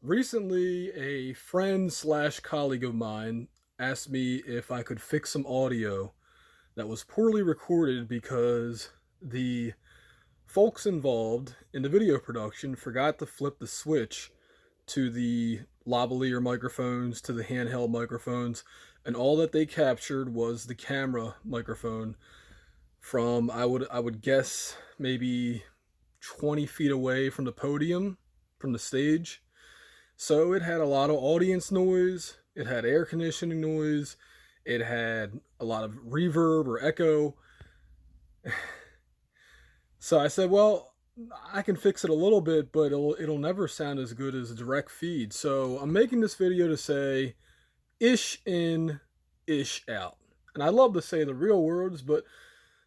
Recently, a friend slash colleague of mine asked me if I could fix some audio that was poorly recorded because the folks involved in the video production forgot to flip the switch to the lavalier microphones, to the handheld microphones, and all that they captured was the camera microphone from I would guess maybe 20 feet away from the podium, from the stage. So it had a lot of audience noise, it had air conditioning noise, it had a lot of reverb or echo. So I said, "Well, I can fix it a little bit, but it'll never sound as good as a direct feed." So I'm making this video to say ish in, ish out. And I love to say the real words, but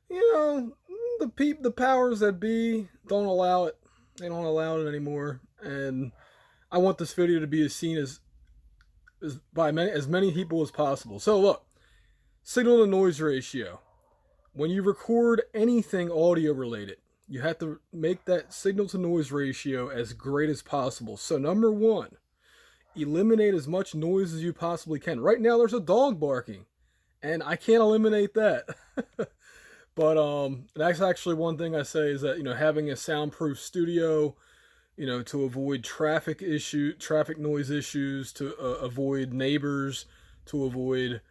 the powers that be don't allow it. They don't allow it anymore, and I want this video to be as seen as by as many people as possible. So look, signal to noise ratio. When you record anything audio related, you have to make that signal to noise ratio as great as possible. So number one, eliminate as much noise as you possibly can. Right now there's a dog barking, and I can't eliminate that. But that's actually one thing I say is that having a soundproof studio, to avoid traffic noise issues, to avoid neighbors, to avoid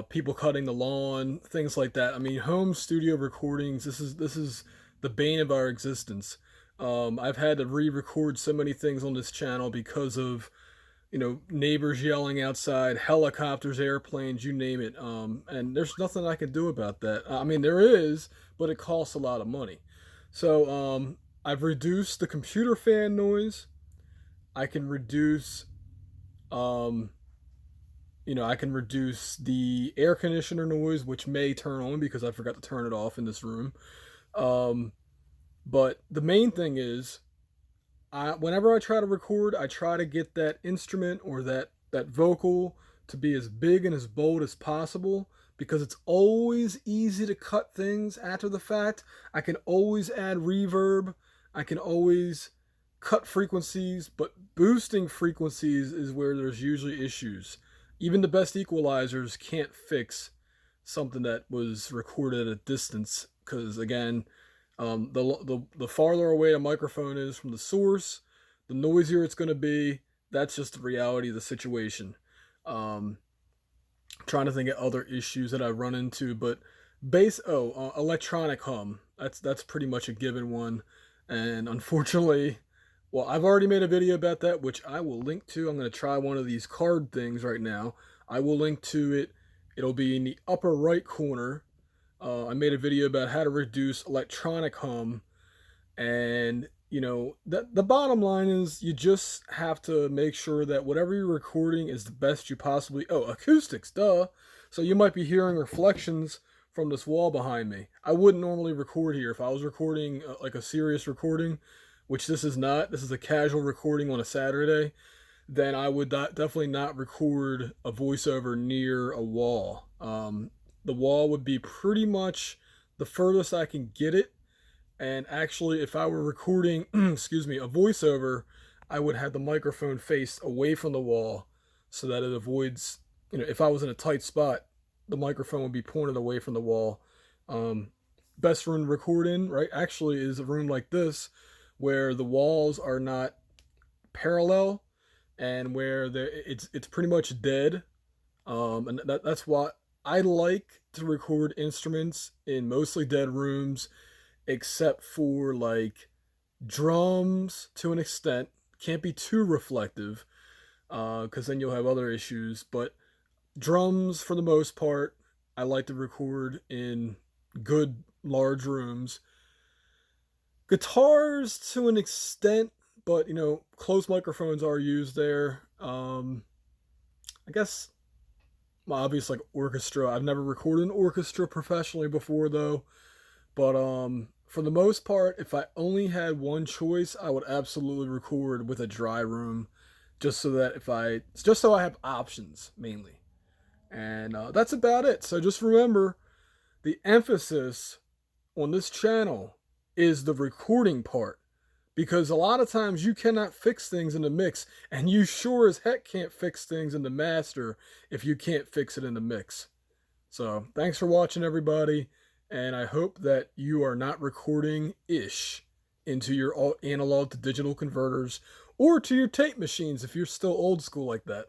people cutting the lawn, things like that. I mean, home studio recordings. This is the bane of our existence. I've had to re-record so many things on this channel because of neighbors yelling outside, helicopters, airplanes, you name it. And there's nothing I can do about that. I mean, there is, but it costs a lot of money. So I've reduced the computer fan noise. I can reduce, um, I can reduce the air conditioner noise, which may turn on because I forgot to turn it off in this room. Um, but the main thing is, whenever I try to record, I try to get that instrument or that vocal to be as big and as bold as possible because it's always easy to cut things after the fact. I can always add reverb. I can always cut frequencies, but boosting frequencies is where there's usually issues. Even the best equalizers can't fix something that was recorded at a distance because again, the farther away a microphone is from the source, the noisier it's going to be. That's just the reality of the situation. Um, Trying to think of other issues that I've run into, but electronic hum. That's pretty much a given one, and unfortunately, well, I've already made a video about that, which I will link to. I'm going to try one of these card things right now. I will link to it. It'll be in the upper right corner. I made a video about how to reduce electronic hum, and that the bottom line is you just have to make sure that whatever you're recording is the best you possibly. Oh, acoustics, duh. So you might be hearing reflections from this wall behind me. I wouldn't normally record here if I was recording like a serious recording, which this is not. This is a casual recording on a Saturday. Then I would definitely not record a voiceover near a wall. The wall would be pretty much the furthest I can get it. And actually, if I were recording, excuse me, a voiceover, I would have the microphone faced away from the wall so that it avoids, if I was in a tight spot, the microphone would be pointed away from the wall. Um, Best room to record in, right, actually is a room like this where the walls are not parallel and where it's pretty much dead. And that's why I like to record instruments in mostly dead rooms, except for like drums to an extent. Can't be too reflective, because then you'll have other issues. But drums, for the most part, I like to record in good large rooms. Guitars to an extent, but close microphones are used there. I guess my obvious like orchestra. I've never recorded an orchestra professionally before though. But for the most part, if I only had one choice, I would absolutely record with a dry room, just so I have options mainly, and that's about it. So just remember, the emphasis on this channel is the recording part, because a lot of times you cannot fix things in the mix, and you sure as heck can't fix things in the master if you can't fix it in the mix. So thanks for watching, everybody, and I hope that you are not recording ish into your analog to digital converters or to your tape machines if you're still old school like that.